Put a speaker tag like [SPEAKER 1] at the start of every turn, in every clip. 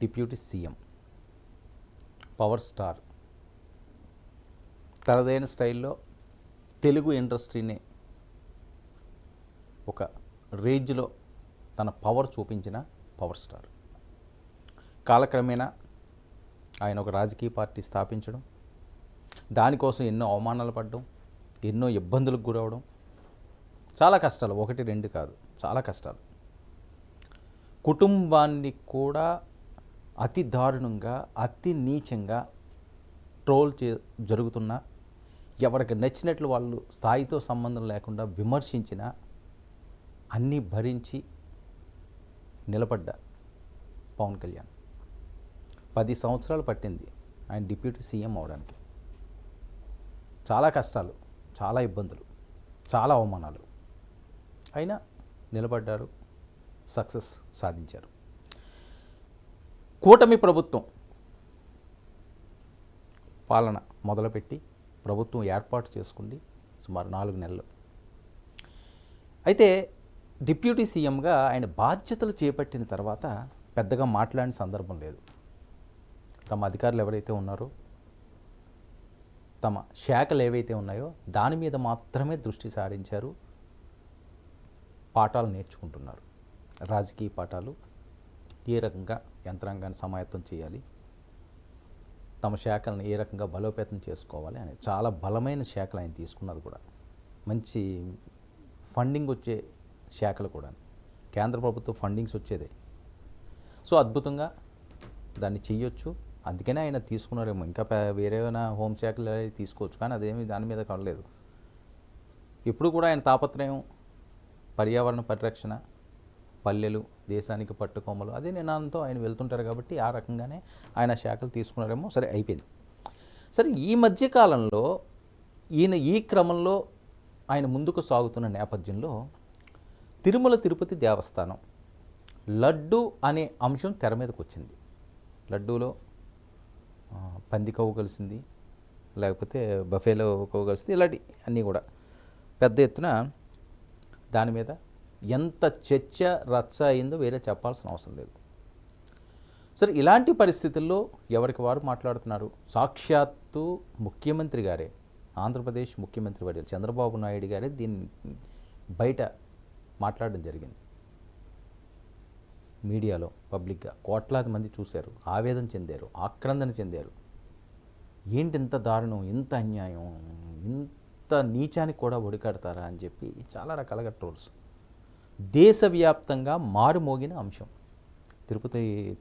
[SPEAKER 1] Deputy CM, power star, తనదైన స్టైల్లో తెలుగు ఇండస్ట్రీని ఒక రేంజ్లో తన పవర్ చూపించిన పవర్ స్టార్. కాలక్రమేణా ఆయన ఒక రాజకీయ పార్టీ స్థాపించడం, దానికోసం ఎన్నో అవమానాలు పడడం, ఎన్నో ఇబ్బందులకు గురవడం, చాలా కష్టాలు, 1, 2 కాదు, చాలా కష్టాలు. కుటుంబాన్ని కూడా అతి దారుణంగా, అతి నీచంగా ట్రోల్ జరుగుతున్న, ఎవరికి నచ్చినట్లు వాళ్ళు స్థాయితో సంబంధం లేకుండా విమర్శించిన, అన్నీ భరించి నిలబడ్డ పవన్ కళ్యాణ్ 10 సంవత్సరాలు పట్టింది ఆయన డిప్యూటీ సీఎం అవడానికి. చాలా కష్టాలు, చాలా ఇబ్బందులు, చాలా అవమానాలు, అయినా నిలబడ్డారు, సక్సెస్ సాధించారు. కూటమి ప్రభుత్వం పాలన మొదలుపెట్టి ప్రభుత్వం ఏర్పాటు చేసుకుంది సుమారు 4 నెలలు. అయితే డిప్యూటీ సీఎంగా ఆయన బాధ్యతలు చేపట్టిన తర్వాత పెద్దగా మాట్లాడిన సందర్భం లేదు. తమ అధికారులు ఎవరైతే ఉన్నారో, తమ శాఖలు ఏవైతే ఉన్నాయో దాని మీద మాత్రమే దృష్టి సారించారు. పాఠాలు నేర్చుకుంటున్నారు, రాజకీయ పాఠాలు, ఏ రకంగా యంత్రాంగాన్ని సమాయత్తం చేయాలి, తమ శాఖలను ఏ రకంగా బలోపేతం చేసుకోవాలి అనేది చాలా బలమైన శాఖలు ఆయన తీసుకున్నది కూడా. మంచి ఫండింగ్ వచ్చే శాఖలు కూడా, కేంద్ర ప్రభుత్వ ఫండింగ్స్ వచ్చేదే. సో అద్భుతంగా దాన్ని చెయ్యొచ్చు, అందుకనే ఆయన తీసుకున్నారేమో. ఇంకా వేరేమైనా హోంశాఖలు తీసుకోవచ్చు, కానీ అదేమి దాని మీద కాలేదు. ఇప్పుడు కూడా ఆయన తాపత్రయం పర్యావరణ పరిరక్షణ, పల్లెలు దేశానికి పట్టుకొమ్మలు, అదే నినాదంతో ఆయన వెళ్తుంటారు కాబట్టి ఆ రకంగానే ఆయన శాఖలు తీసుకున్నారేమో. సరే, అయిపోయింది. సరే, ఈ మధ్యకాలంలో ఈయన ఈ క్రమంలో ఆయన ముందుకు సాగుతున్న నేపథ్యంలో తిరుమల తిరుపతి దేవస్థానం లడ్డు అనే అంశం తెర మీదకి వచ్చింది. లడ్డూలో పంది కొవ్వు కలిసింది, లేకపోతే బఫేలో కొవ్వు కలిసింది, ఇలాంటి అన్నీ కూడా పెద్ద ఎత్తున దాని మీద ఎంత చర్చ రచ్చ అయిందో వేరే చెప్పాల్సిన అవసరం లేదు. సరే, ఇలాంటి పరిస్థితుల్లో ఎవరికి వారు మాట్లాడుతున్నారు. సాక్షాత్తు ముఖ్యమంత్రి గారే, ఆంధ్రప్రదేశ్ ముఖ్యమంత్రి వర్యులు చంద్రబాబు నాయుడు గారే దీన్ని బయట మాట్లాడడం జరిగింది. మీడియాలో పబ్లిక్గా కోట్లాది మంది చూశారు, ఆవేదన చెందారు, ఆక్రందన చెందారు. ఏంటి ఇంత దారుణం, ఇంత అన్యాయం, ఇంత నీచానికి కూడా ఒడికడతారా అని చెప్పి చాలా రకాలుగా ట్రోల్స్. దేశవ్యాప్తంగా మారుమోగిన అంశం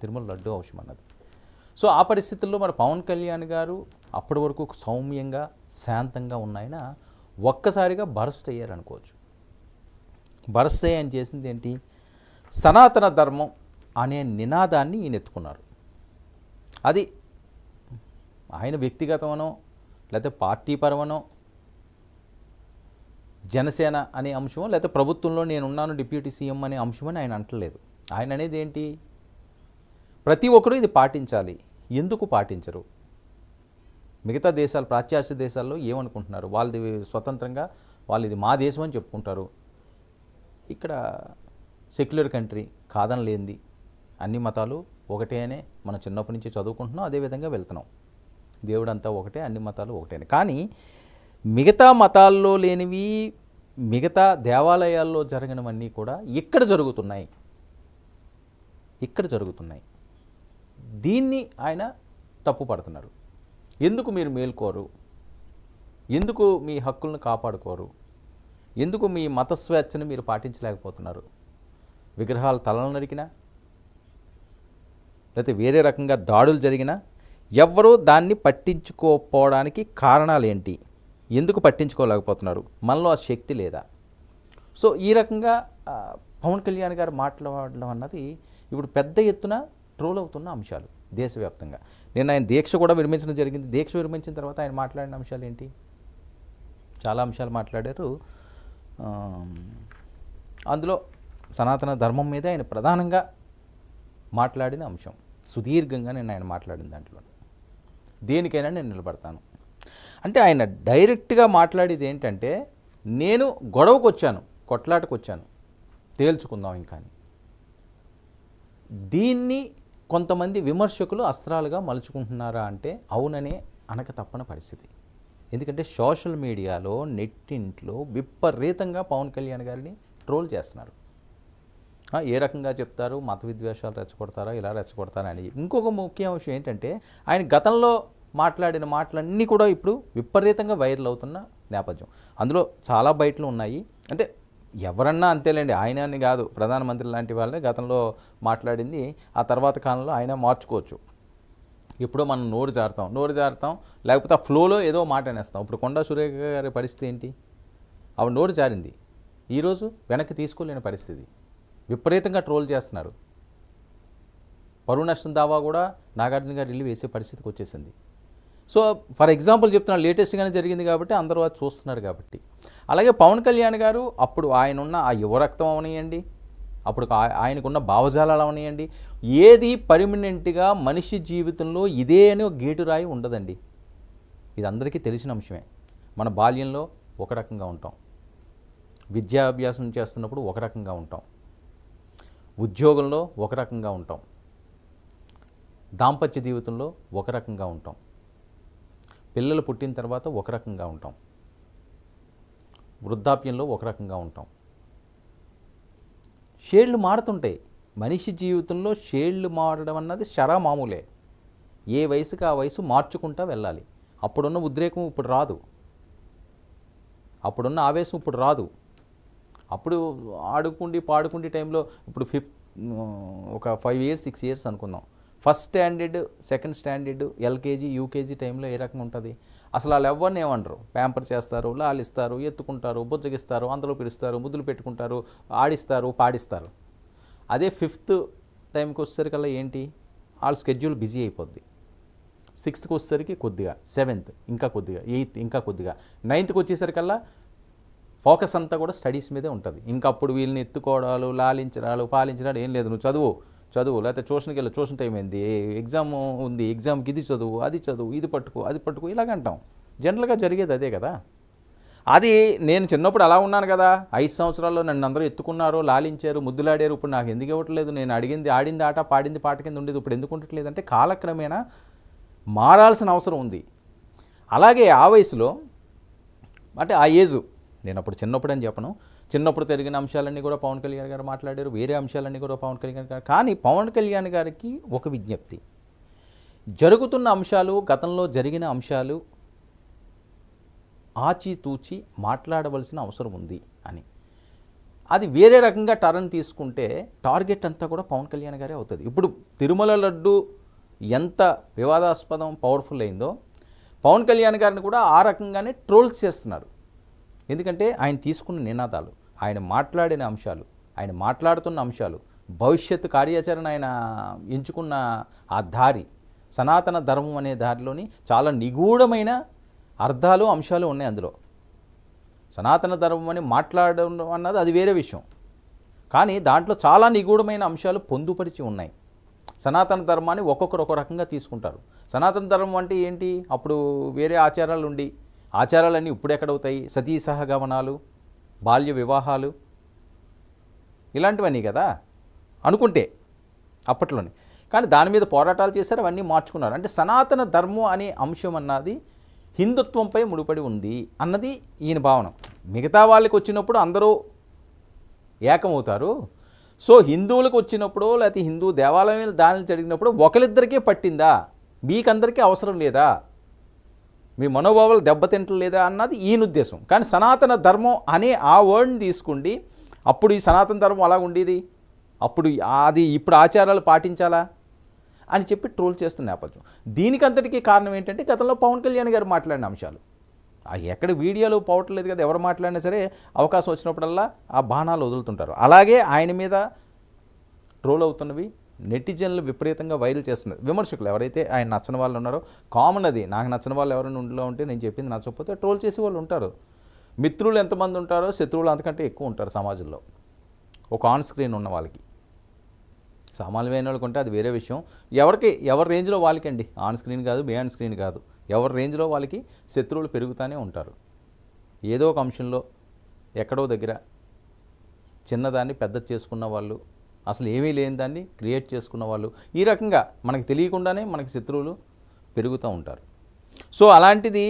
[SPEAKER 1] తిరుమల లడ్డు అంశం అన్నది. సో ఆ పరిస్థితుల్లో మరి పవన్ కళ్యాణ్ గారు అప్పటి వరకు సౌమ్యంగా శాంతంగా ఉన్నాయన ఒక్కసారిగా బరస్ట్ అయ్యారనుకోవచ్చు. బరస్ట్ అయ్యి ఆయన చేసింది ఏంటి, సనాతన ధర్మం అనే నినాదాన్ని ఈయన ఎత్తుకున్నారు. అది ఆయన వ్యక్తిగతమనో లేకపోతే పార్టీ పరమనో, జనసేన అనే అంశమో, లేకపోతే ప్రభుత్వంలో నేనున్నాను డిప్యూటీ సీఎం అనే అంశమని ఆయన అంటలేదు. ఆయన అనేది ఏంటి, ప్రతి ఒక్కరూ ఇది పాటించాలి. ఎందుకు పాటించరు? మిగతా దేశాలు, పాశ్చాత్య దేశాల్లో ఏమనుకుంటున్నారు, వాళ్ళది స్వతంత్రంగా వాళ్ళు ఇది మా దేశం అని చెప్పుకుంటారు. ఇక్కడ సెక్యులర్ కంట్రీ, కాదనలేంది, అన్ని మతాలు ఒకటే అనే మనం చిన్నప్పటి నుంచి చదువుకుంటున్నాం, అదేవిధంగా వెళ్తున్నాం. దేవుడు అంతా ఒకటే, అన్ని మతాలు ఒకటే. కానీ మిగతా మతాల్లో లేనివి, మిగతా దేవాలయాల్లో జరగనివన్నీ కూడా ఇక్కడ జరుగుతున్నాయి. దీన్ని ఆయన తప్పు పడుతున్నారు. ఎందుకు మీరు మేల్కోరు? ఎందుకు మీ హక్కులను కాపాడుకోరు? ఎందుకు మీ మత స్వేచ్ఛను మీరు పాటించలేకపోతున్నారు? విగ్రహాల తలలు నరికినా, లేకపోతే వేరే రకంగా దాడులు జరిగినా ఎవ్వరూ దాన్ని పట్టించుకోకపోవడానికి కారణాలు ఏంటి? ఎందుకు పట్టించుకోలేకపోతున్నారు? మనలో ఆ శక్తి లేదా? సో ఈ రకంగా పవన్ కళ్యాణ్ గారు మాట్లాడడం అన్నది ఇప్పుడు పెద్ద ఎత్తున ట్రోల్ అవుతున్న అంశాలు దేశవ్యాప్తంగా. నేను ఆయన దీక్ష కూడా విరమించడం జరిగింది. దీక్ష విరమించిన తర్వాత ఆయన మాట్లాడిన అంశాలు ఏంటి? చాలా అంశాలు మాట్లాడారు. అందులో సనాతన ధర్మం మీద ఆయన ప్రధానంగా మాట్లాడిన అంశం సుదీర్ఘంగా నేను ఆయన మాట్లాడిన దాంట్లో దేనికైనా నేను నిలబడతాను అంటే ఆయన డైరెక్ట్గా మాట్లాడేది ఏంటంటే, నేను గొడవకు వచ్చాను, కొట్లాటకు వచ్చాను, తేల్చుకుందాం ఇంకా అని. దీన్ని కొంతమంది విమర్శకులు అస్త్రాలుగా మలుచుకుంటున్నారా అంటే అవుననే అనక తప్పని పరిస్థితి. ఎందుకంటే సోషల్ మీడియాలో నెట్టింట్లో విపరీతంగా పవన్ కళ్యాణ్ గారిని ట్రోల్ చేస్తున్నారు. ఏ రకంగా చెప్తారు, మత విద్వేషాలు రెచ్చగొడతారా, ఇలా రెచ్చగొడతారా అని. ఇంకొక ముఖ్య విషయం ఏంటంటే ఆయన గతంలో మాట్లాడిన మాటలన్నీ కూడా ఇప్పుడు విపరీతంగా వైరల్ అవుతున్న నేపథ్యం. అందులో చాలా బయటలు ఉన్నాయి. అంటే ఎవరన్నా అంతేలేండి, ఆయన అని కాదు, ప్రధానమంత్రి లాంటి వాళ్ళే గతంలో మాట్లాడింది ఆ తర్వాత కాలంలో ఆయన మార్చుకోవచ్చు. ఎప్పుడో మనం నోరు జారుతాం, లేకపోతే ఆ ఫ్లోలో ఏదో మాట అనేస్తాం. ఇప్పుడు కొండా సురేఖ గారి పరిస్థితి ఏంటి? ఆవిడ నోరు జారింది, ఈరోజు వెనక్కి తీసుకోలేని పరిస్థితి. విపరీతంగా ట్రోల్ చేస్తున్నారు. పరువు నష్టం దావా కూడా నాగార్జున గారు వెళ్ళి వేసే పరిస్థితికి వచ్చేసింది. సో ఫర్ ఎగ్జాంపుల్ చెప్తున్నా, లేటెస్ట్గానే జరిగింది కాబట్టి అందరూ అది చూస్తున్నారు కాబట్టి. అలాగే పవన్ కళ్యాణ్ గారు అప్పుడు ఆయన ఉన్న ఆ యువరక్తం అవనియండి, అప్పుడు ఆయనకున్న భావజాలాలు అవనియండి, ఏది పర్మనెంట్గా మనిషి జీవితంలో ఇదే అని ఒక గేటు రాయి ఉండదండి. ఇది అందరికీ తెలిసిన అంశమే. మన బాల్యంలో ఒక రకంగా ఉంటాం, విద్యాభ్యాసం చేస్తున్నప్పుడు ఒక రకంగా ఉంటాం, ఉద్యోగంలో ఒక రకంగా ఉంటాం, దాంపత్య జీవితంలో ఒక రకంగా ఉంటాం, పిల్లలు పుట్టిన తర్వాత ఒక రకంగా ఉంటాం, వృద్ధాప్యంలో ఒక రకంగా ఉంటాం. షేడ్లు మారుతుంటాయి. మనిషి జీవితంలో షేడ్లు మారడం అన్నది మామూలే. ఏ వయసుకి ఆ వయసు మార్చుకుంటూ వెళ్ళాలి. అప్పుడున్న ఉద్రేకం ఇప్పుడు రాదు, అప్పుడున్న ఆవేశం ఇప్పుడు రాదు. అప్పుడు ఆడుకుండి పాడుకుండి టైంలో ఇప్పుడు ఒక 5 years 6 years అనుకుందాం. First standard, second standard, LKG, UKG టైంలో ఏ రకంగా ఉంటుంది? అసలు వాళ్ళు ఎవరిని ఏమంటారు? ప్యాంపర్ చేస్తారు, లాలిస్తారు, ఎత్తుకుంటారు, బుజ్జగిస్తారు, అందులో పిలుస్తారు, ముద్దులు పెట్టుకుంటారు, ఆడిస్తారు, పాడిస్తారు. అదే 5th టైంకి వచ్చేసరికల్లా ఏంటి? వాళ్ళ స్కెడ్యూల్ బిజీ అయిపోద్ది. 6th వచ్చేసరికి కొద్దిగా, 7th ఇంకా కొద్దిగా, 8th ఇంకా కొద్దిగా, 9th వచ్చేసరికల్లా ఫోకస్ అంతా కూడా స్టడీస్ మీదే ఉంటుంది. ఇంకా అప్పుడు వీళ్ళని ఎత్తుకోవడాలు, లాలించడాలు, పాలించడాలు ఏం లేదు. నువ్వు చదువు, లేకపోతే ట్యూషన్కి వెళ్ళి, ట్యూషన్ టైం ఏంది, ఎగ్జామ్ ఉంది, ఎగ్జామ్కి ఇది చదువు, ఇది పట్టుకో ఇలాగంటాం. జనరల్గా జరిగేది అదే కదా. అది నేను చిన్నప్పుడు అలా ఉన్నాను కదా, 5 సంవత్సరాల్లో నన్ను అందరూ ఎత్తుకున్నారు, లాలించారు, ముద్దులాడారు. ఇప్పుడు నాకు ఎందుకు ఇవ్వట్లేదు? నేను ఆడింది ఆట, పాడింది పాట కింద ఉండేది, ఇప్పుడు ఎందుకు ఉండట్లేదు అంటే కాలక్రమేణా మారాల్సిన అవసరం ఉంది. అలాగే ఆ వయసులో అంటే ఆ ఏజు, నేను అప్పుడు చిన్నప్పుడు అని చెప్పను, చిన్నప్పుడు జరిగిన అంశాలన్నీ కూడా పవన్ కళ్యాణ్ గారు మాట్లాడారు, వేరే అంశాలన్నీ కూడా పవన్ కళ్యాణ్ గారు. కానీ పవన్ కళ్యాణ్ గారికి ఒక విజ్ఞప్తి, జరుగుతున్న అంశాలు, గతంలో జరిగిన అంశాలు ఆచితూచి మాట్లాడవలసిన అవసరం ఉంది అని. అది వేరే రకంగా టర్న్ తీసుకుంటే టార్గెట్ అంతా కూడా పవన్ కళ్యాణ్ గారే అవుతుంది. ఇప్పుడు తిరుమల లడ్డు ఎంత వివాదాస్పదం, పవర్ఫుల్ అయిందో పవన్ కళ్యాణ్ గారిని కూడా ఆ రకంగానే ట్రోల్స్ చేస్తున్నారు. ఎందుకంటే ఆయన తీసుకున్న నినాదాలు, ఆయన మాట్లాడిన అంశాలు, ఆయన మాట్లాడుతున్న అంశాలు, భవిష్యత్తు కార్యాచరణ ఆయన ఎంచుకున్న ఆ దారి, సనాతన ధర్మం అనే దారిలోని చాలా నిగూఢమైన అర్థాలు, అంశాలు ఉన్నాయి అందులో. సనాతన ధర్మం అని మాట్లాడడం అన్నది అది వేరే విషయం, కానీ దాంట్లో చాలా నిగూఢమైన అంశాలు పొందుపరిచి ఉన్నాయి. సనాతన ధర్మాన్ని ఒక్కొక్కరు ఒక రకంగా తీసుకుంటారు. సనాతన ధర్మం అంటే ఏంటి? అప్పుడు వేరే ఆచారాలు ఉండి, ఆచారాలన్నీ ఇప్పుడు ఎక్కడవుతాయి? సతీ సహగమనాలు, బాల్య వివాహాలు, ఇలాంటివన్నీ కదా అనుకుంటే అప్పట్లోనే. కానీ దాని మీద పోరాటాలు చేశారు, అవన్నీ మార్చుకున్నారు. అంటే సనాతన ధర్మం అనే అంశం అన్నది హిందుత్వంపై ముడిపడి ఉంది అన్నది ఈయన భావన. మిగతా వాళ్ళకి వచ్చినప్పుడు అందరూ ఏకమవుతారు. సో హిందువులకు వచ్చినప్పుడు, లేకపోతే హిందూ దేవాలయం దానిని జరిగినప్పుడు ఒకరిద్దరికే పట్టిందా, మీకందరికీ అవసరం లేదా, మీ మనోభావాలు దెబ్బతింటలేదా అన్నది ఈయన ఉద్దేశం. కానీ సనాతన ధర్మం అనే ఆ వర్డ్ని తీసుకుండి, అప్పుడు ఈ సనాతన ధర్మం అలా ఉండేది, అప్పుడు అది ఇప్పుడు ఆచారాలు పాటించాలా అని చెప్పి ట్రోల్ చేస్తున్న నేపథ్యం. దీనికంతటికీ కారణం ఏంటంటే గతంలో పవన్ కళ్యాణ్ గారు మాట్లాడిన అంశాలు. ఎక్కడ వీడియోలు పోవట్లేదు కదా, ఎవరు మాట్లాడినా సరే అవకాశం వచ్చినప్పుడల్లా ఆ బాణాలు వదులుతుంటారు. అలాగే ఆయన మీద ట్రోల్ అవుతున్నవి నెటిజన్లు విపరీతంగా వైరల్ చేస్తున్నారు. విమర్శకులు ఎవరైతే ఆయన నచ్చని వాళ్ళు ఉన్నారో, కామన్ అది, నాకు నచ్చని వాళ్ళు ఎవరైనా ఇంట్లో ఉంటే నేను చెప్పింది నచ్చకపోతే ట్రోల్ చేసే వాళ్ళు ఉంటారు. మిత్రులు ఎంతమంది ఉంటారో శత్రువులు అంతకంటే ఎక్కువ ఉంటారు సమాజంలో, ఒక ఆన్ స్క్రీన్ ఉన్న వాళ్ళకి. సామాన్యమైన వాళ్ళకి ఉంటే అది వేరే విషయం. ఎవరి రేంజ్లో వాళ్ళకండి, ఆన్ స్క్రీన్ కాదు, బియాండ్ స్క్రీన్ కాదు, ఎవరి రేంజ్లో వాళ్ళకి శత్రువులు పెరుగుతూనే ఉంటారు. ఏదో ఒక అంశంలో ఎక్కడో దగ్గర చిన్నదాన్ని పెద్ద చేసుకున్న వాళ్ళు అసలు ఏమీ లేని దాన్ని క్రియేట్ చేసుకున్న వాళ్ళు ఈ రకంగా మనకు తెలియకుండానే మనకి శత్రువులు పెరుగుతూ ఉంటారు. సో అలాంటిది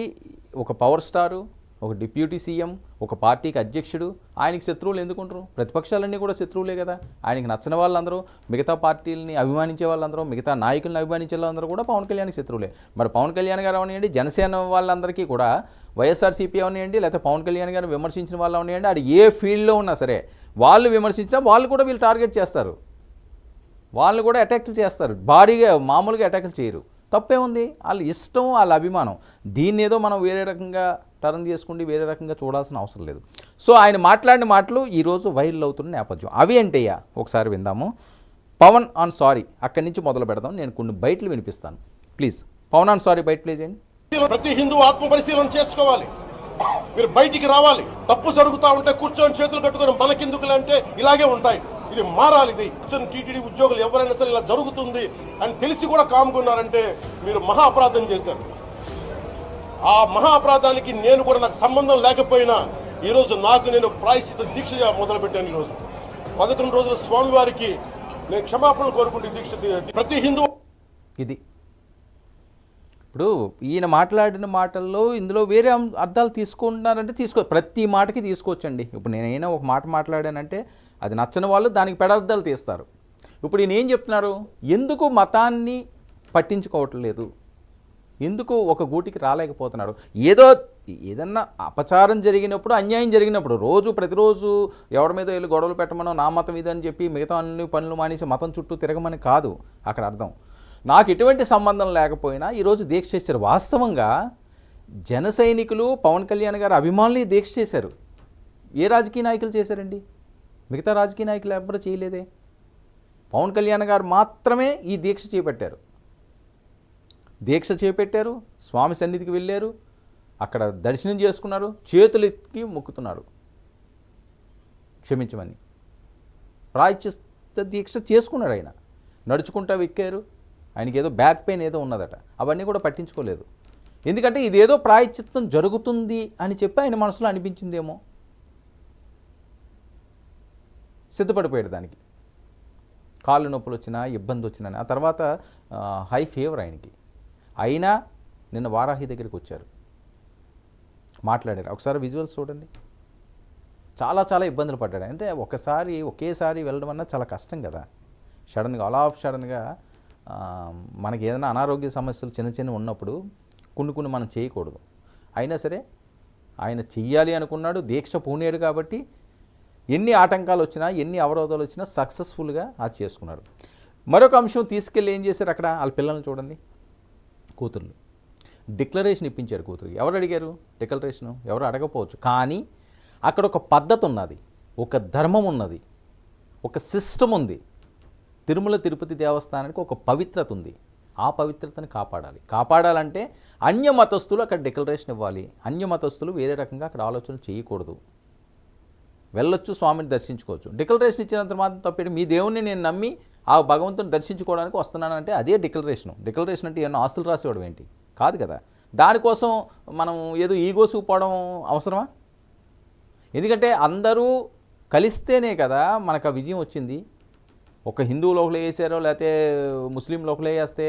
[SPEAKER 1] ఒక పవర్ స్టారు, ఒక డిప్యూటీ సీఎం, ఒక పార్టీకి అధ్యక్షుడు, ఆయనకి శత్రువులు ఎందుకుంటారు? ప్రతిపక్షాలన్నీ కూడా శత్రువులే కదా. ఆయనకి నచ్చిన వాళ్ళందరూ, మిగతా పార్టీలని అభిమానించే వాళ్ళందరూ, మిగతా నాయకులను అభిమానించే వాళ్ళందరూ కూడా పవన్ కళ్యాణ్కి శత్రువులే. మరి పవన్ కళ్యాణ్ గారు అవనివ్వండి, జనసేన వాళ్ళందరికీ కూడా వైఎస్ఆర్సీపీ అవనివ్వండి, లేకపోతే పవన్ కళ్యాణ్ గారు విమర్శించిన వాళ్ళు అవనివ్వండి, అది ఏ ఫీల్డ్లో ఉన్నా సరే వాళ్ళు విమర్శించినా వాళ్ళు కూడా వీళ్ళు టార్గెట్ చేస్తారు, వాళ్ళు కూడా అటాక్లు చేస్తారు. భారీగా మామూలుగా అటాక్లు చేయరు. తప్పేముంది? వాళ్ళ ఇష్టం, వాళ్ళ అభిమానం. దీన్ని ఏదో మనం వేరే రకంగా టర్న్ చేసుకుంటే వేరే రకంగా చూడాల్సిన అవసరం లేదు. సో ఆయన మాట్లాడిన మాటలు ఈరోజు వైరల్ అవుతున్న నేపథ్యం. అవి ఏంటయ్యా ఒకసారి విందాము. పవన్ ఆన్ సారీ అక్కడి నుంచి మొదలు పెడదాం. నేను కొన్ని బయటలు వినిపిస్తాను. ప్లీజ్ పవన్ ఆన్ సారీ బయట ప్లే చేయండి.
[SPEAKER 2] ప్రతి హిందూ ఆత్మ పరిశీలన చేసుకోవాలి. మీరు బయటికి రావాలి. తప్పు జరుగుతూ ఉంటే కూర్చొని చేతులు కట్టుకొని మనకెందుకులే అంటే ఇలాగే ఉంటాయి. ఇది మారాలి. ఇది కూర్చొని టీటీడీ ఉద్యోగులు ఎవరైనా సరే ఇలా జరుగుతుంది అని తెలిసి కూడా కామ్గున్నారంటే మీరు మహా అపరాధం చేశారు. ఆ మహా అపరాధానికి నేను కూడా నాకు సంబంధం లేకపోయినా ఈరోజు నేను ప్రాయశ్చిత దీక్ష మొదలుపెట్టాను. ఈరోజు 11 రోజులు స్వామివారికి నేను క్షమాపణలు కోరుకుంటే దీక్ష ప్రతి హిందూ.
[SPEAKER 1] ఇది ఇప్పుడు ఈయన మాట్లాడిన మాటల్లో ఇందులో వేరే అర్థాలు తీసుకుంటున్నారంటే ప్రతి మాటకి తీసుకోవచ్చండి. ఇప్పుడు నేనైనా ఒక మాట మాట్లాడానంటే అది నచ్చని వాళ్ళు దానికి పెడార్థాలు తీస్తారు. ఇప్పుడు ఈయన ఏం చెప్తున్నారు? ఎందుకు మతాన్ని పట్టించుకోవట్లేదు, ఎందుకు ఒక గూటికి రాలేకపోతున్నాడు? ఏదన్నా అపచారం జరిగినప్పుడు, అన్యాయం జరిగినప్పుడు ప్రతిరోజు ఎవరి మీద వెళ్ళి గొడవలు పెట్టమనో, నా మతం ఇదని చెప్పి మిగతా అన్ని పనులు మానేసి మతం చుట్టూ తిరగమని కాదు అక్కడ అర్థం. నాకు ఎటువంటి సంబంధం లేకపోయినా ఈరోజు దీక్ష చేశారు. వాస్తవంగా జన సైనికులు, పవన్ కళ్యాణ్ గారు అభిమానులు దీక్ష చేశారు. ఏ రాజకీయ నాయకులు చేశారండి? మిగతా రాజకీయ నాయకులు ఎవ్వరూ చేయలేదే. పవన్ కళ్యాణ్ గారు మాత్రమే ఈ దీక్ష చేపట్టారు. స్వామి సన్నిధికి వెళ్ళారు, అక్కడ దర్శనం చేసుకున్నారు, చేతులు ఎత్తి మొక్కుతున్నారు క్షమించమని. ప్రాయశ్చిత్త దీక్ష చేసుకున్నారు. ఆయన నడుచుకుంటా ఎక్కారు. ఆయనకి ఏదో బ్యాక్ పెయిన్ ఏదో ఉన్నదట, అవన్నీ కూడా పట్టించుకోలేదు. ఎందుకంటే ఇదేదో ప్రాయశ్చిత్తం జరుగుతుంది అని చెప్పి ఆయన మనసులో అనిపించిందేమో, సిద్ధపడిపోయాడు దానికి. కాళ్ళు నొప్పులు వచ్చినా, ఇబ్బంది వచ్చినా. ఆ తర్వాత హై ఫీవర్ ఆయనకి అయినా నిన్న వారాహి దగ్గరికి వచ్చారు, మాట్లాడారు. ఒకసారి విజువల్స్ చూడండి. చాలా ఇబ్బందులు పడ్డాడు. అంటే ఒకేసారి వెళ్ళడం అన్నా చాలా కష్టం కదా. సడన్గా మనకి ఏదైనా అనారోగ్య సమస్యలు చిన్న ఉన్నప్పుడు కొన్ని మనం చేయకూడదు. అయినా సరే ఆయన చెయ్యాలి అనుకున్నాడు, దీక్ష పూనాడు. కాబట్టి ఎన్ని ఆటంకాలు వచ్చినా, ఎన్ని అవరోధాలు వచ్చినా సక్సెస్ఫుల్గా అది చేసుకున్నాడు. మరొక అంశం తీసుకెళ్ళి ఏం చేశారు అక్కడ, వాళ్ళ పిల్లల్ని చూడండి, కూతుర్లు డిక్లరేషన్ ఇప్పించారు కూతురికి. ఎవరు అడిగారు డిక్లరేషను? ఎవరు అడగపోవచ్చు. కానీ అక్కడ ఒక పద్ధతి ఉన్నది, ఒక ధర్మం ఉన్నది, ఒక సిస్టమ్ ఉంది. తిరుమల తిరుపతి దేవస్థానానికి ఒక పవిత్రత ఉంది. ఆ పవిత్రతను కాపాడాలంటే అన్యమతస్థులు అక్కడ డిక్లరేషన్ ఇవ్వాలి. అన్యమతస్థులు వేరే రకంగా అక్కడ ఆలోచన చేయకూడదు. వెళ్ళొచ్చు, స్వామిని దర్శించుకోవచ్చు. డిక్లరేషన్ ఇచ్చినంత మాత్రం తప్పేది. మీ దేవుణ్ణి నేను నమ్మి ఆ భగవంతుని దర్శించుకోవడానికి వస్తున్నాను అంటే అదే డిక్లరేషన్ అంటే ఏమన్నా ఆస్తులు రాసేవాడు ఏంటి? కాదు కదా. దానికోసం మనం ఏదో ఈగోసుకుపోవడం అవసరమా? ఎందుకంటే అందరూ కలిస్తేనే కదా మనకు ఆ విజయం వచ్చింది. ఒక హిందువులు ఒకరు వేసారో, లేకపోతే ముస్లింలు ఒకరు వేస్తే,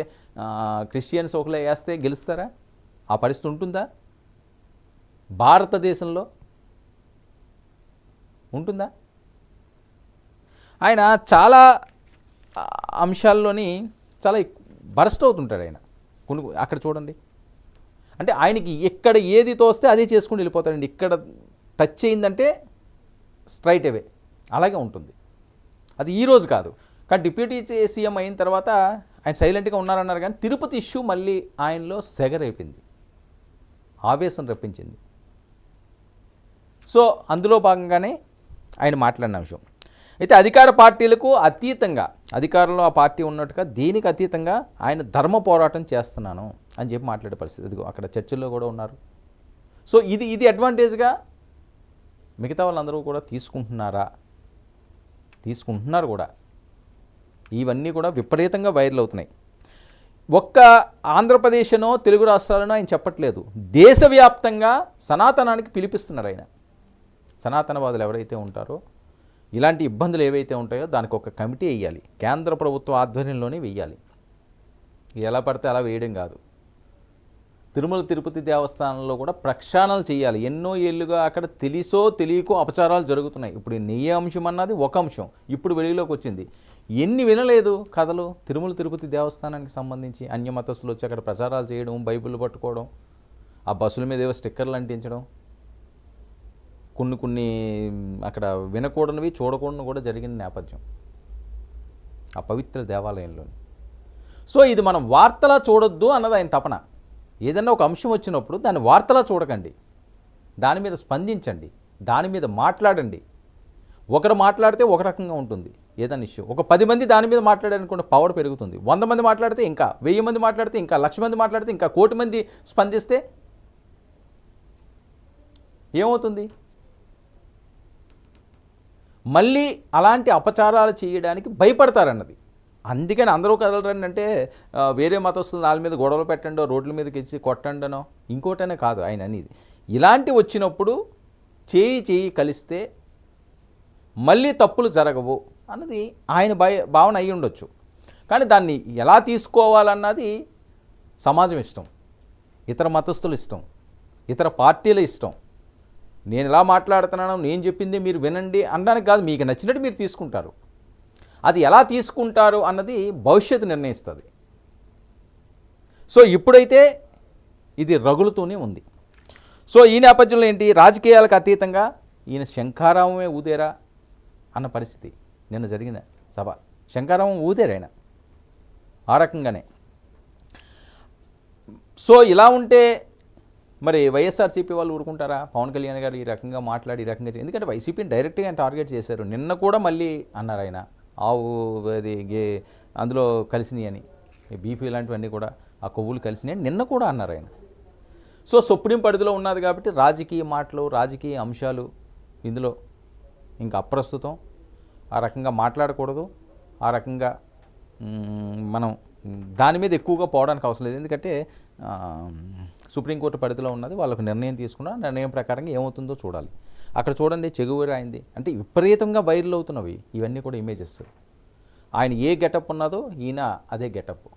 [SPEAKER 1] క్రిస్టియన్స్ ఒకరు వేస్తే గెలుస్తారా? ఆ పరిస్థితి ఉంటుందా భారతదేశంలో? ఉంటుందా? ఆయన చాలా అంశాల్లోని చాలా బరస్ట్ అవుతుంటాడు ఆయన. అక్కడ చూడండి, అంటే ఆయనకి ఎక్కడ ఏది తోస్తే అదే చేసుకుని వెళ్ళిపోతాడండి. ఇక్కడ టచ్ అయిందంటే స్ట్రైట్ అవే అలాగే ఉంటుంది. అది ఈరోజు కాదు, కానీ డిప్యూటీ సీఎం అయిన తర్వాత ఆయన సైలెంట్గా ఉన్నారన్నారు. కానీ తిరుపతి ఇష్యూ మళ్ళీ ఆయనలో సెగరైపోయింది, ఆవేశం రప్పించింది. సో అందులో భాగంగానే ఆయన మాట్లాడిన అంశం. అయితే అధికార పార్టీలకు అతీతంగా, అధికారంలో ఆ పార్టీ ఉన్నట్టుగా దీనికి అతీతంగా ఆయన ధర్మ పోరాటం చేస్తున్నాను అని చెప్పి మాట్లాడే పరిస్థితి. ఇదిగో అక్కడ చర్చల్లో కూడా ఉన్నారు. సో ఇది అడ్వాంటేజ్గా మిగతా వాళ్ళందరూ కూడా తీసుకుంటున్నారు కూడా. ఇవన్నీ కూడా విపరీతంగా వైరల్ అవుతున్నాయి. ఒక్క ఆంధ్రప్రదేశ్నో తెలుగు రాష్ట్రాలనో ఆయన చెప్పట్లేదు, దేశవ్యాప్తంగా సనాతనానికి పిలిపిస్తున్నారు ఆయన. సనాతనవాదులు ఎవరైతే ఉంటారో ఇలాంటి ఇబ్బందులు ఏవైతే ఉంటాయో దానికి ఒక కమిటీ వేయాలి, కేంద్ర ప్రభుత్వ ఆధ్వర్యంలోనే వేయాలి. ఎలా పడితే అలా వేయడం కాదు. తిరుమల తిరుపతి దేవస్థానంలో కూడా ప్రక్షాళనలు చేయాలి. ఎన్నో ఏళ్ళుగా అక్కడ తెలిసో తెలియకో అపచారాలు జరుగుతున్నాయి. ఇప్పుడు నెయ్యి అంశం అన్నది ఒక అంశం ఇప్పుడు వెలుగులోకి వచ్చింది. ఎన్ని వినలేదు కథలు తిరుమల తిరుపతి దేవస్థానానికి సంబంధించి. అన్యమతస్తులు వచ్చి అక్కడ ప్రచారాలు చేయడం, బైబిల్ పట్టుకోవడం, ఆ బస్సుల మీద ఏవో స్టిక్కర్లు అంటించడం, కొన్ని అక్కడ వినకూడనివి చూడకూడని కూడా జరిగిన నేపథ్యం ఆ పవిత్ర దేవాలయంలోని. సో ఇది మనం వార్తలా చూడొద్దు అన్నది ఆయన తపన. ఏదన్నా ఒక అంశం వచ్చినప్పుడు దాన్ని వార్తలా చూడకండి, దాని మీద స్పందించండి, దాని మీద మాట్లాడండి. ఒకరు మాట్లాడితే ఒక రకంగా ఉంటుంది ఏదైనా ఇష్యూ. ఒక 10 మంది దాని మీద మాట్లాడారనుకోండి, పవర్ పెరుగుతుంది. 100 మంది మాట్లాడితే ఇంకా, 1000 మంది మాట్లాడితే ఇంకా, 1,00,000 మంది మాట్లాడితే ఇంకా, 1,00,00,000 మంది స్పందిస్తే ఏమవుతుంది? మళ్ళీ అలాంటి అపచారాలు చేయడానికి భయపడతారన్నది. అందుకని అందరూ కదలరండి అంటే వేరే మతస్థులు వాళ్ళ మీద గొడవలు పెట్టండో, రోడ్ల మీదకి ఇచ్చి కొట్టండనో ఇంకోటనే కాదు ఆయన అనేది. ఇలాంటి వచ్చినప్పుడు చేయి కలిస్తే మళ్ళీ తప్పులు జరగవు అన్నది ఆయన భావన అయి ఉండొచ్చు. కానీ దాన్ని ఎలా తీసుకోవాలన్నది సమాజం ఇష్టం, ఇతర మతస్థులు ఇష్టం, ఇతర పార్టీల ఇష్టం. నేను ఎలా మాట్లాడుతున్నాను, నేను చెప్పింది మీరు వినండి అనడానికి కాదు, మీకు నచ్చినట్టు మీరు తీసుకుంటారు. అది ఎలా తీసుకుంటారు అన్నది భవిష్యత్తు నిర్ణయిస్తుంది. సో ఇప్పుడైతే ఇది రగులుతూనే ఉంది. సో ఈ నేపథ్యంలో ఏంటి, రాజకీయాలకు అతీతంగా ఈయన శంఖారావమే ఊదేరా అన్న పరిస్థితి. నిన్న జరిగిన సభ శంఖారావం ఊదేరైనా ఆ రకంగానే. సో ఇలా ఉంటే మరి వైఎస్ఆర్సీపీ వాళ్ళు ఊరుకుంటారా? పవన్ కళ్యాణ్ గారు ఈ రకంగా మాట్లాడి ఈ రకంగా, ఎందుకంటే వైసీపీని డైరెక్ట్గా ఆయన టార్గెట్ చేశారు. నిన్న కూడా మళ్ళీ అన్నారు ఆయన ఆవు అది అందులో కలిసినాయి అని, బీపీ లాంటివన్నీ కూడా ఆ కొవ్వులు కలిసినాయి నిన్న కూడా అన్నారు ఆయన. సో సుప్రీం పరిధిలో ఉన్నది కాబట్టి రాజకీయ మాటలు, రాజకీయ అంశాలు ఇందులో ఇంకా అప్రస్తుతం. ఆ రకంగా మాట్లాడకూడదు, ఆ రకంగా మనం దాని మీద ఎక్కువగా పోవడానికి అవసరం లేదు. ఎందుకంటే సుప్రీంకోర్టు పరిధిలో ఉన్నది, వాళ్ళకు నిర్ణయం తీసుకున్న నిర్ణయం ప్రకారంగా ఏమవుతుందో చూడాలి. అక్కడ చూడండి చెగువేరు అయింది అంటే విపరీతంగా వైరల్ అవుతున్నవి ఇవన్నీ కూడా ఇమేజెస్. ఆయన ఏ గెటప్ ఉన్నదో ఈయన అదే గెటప్.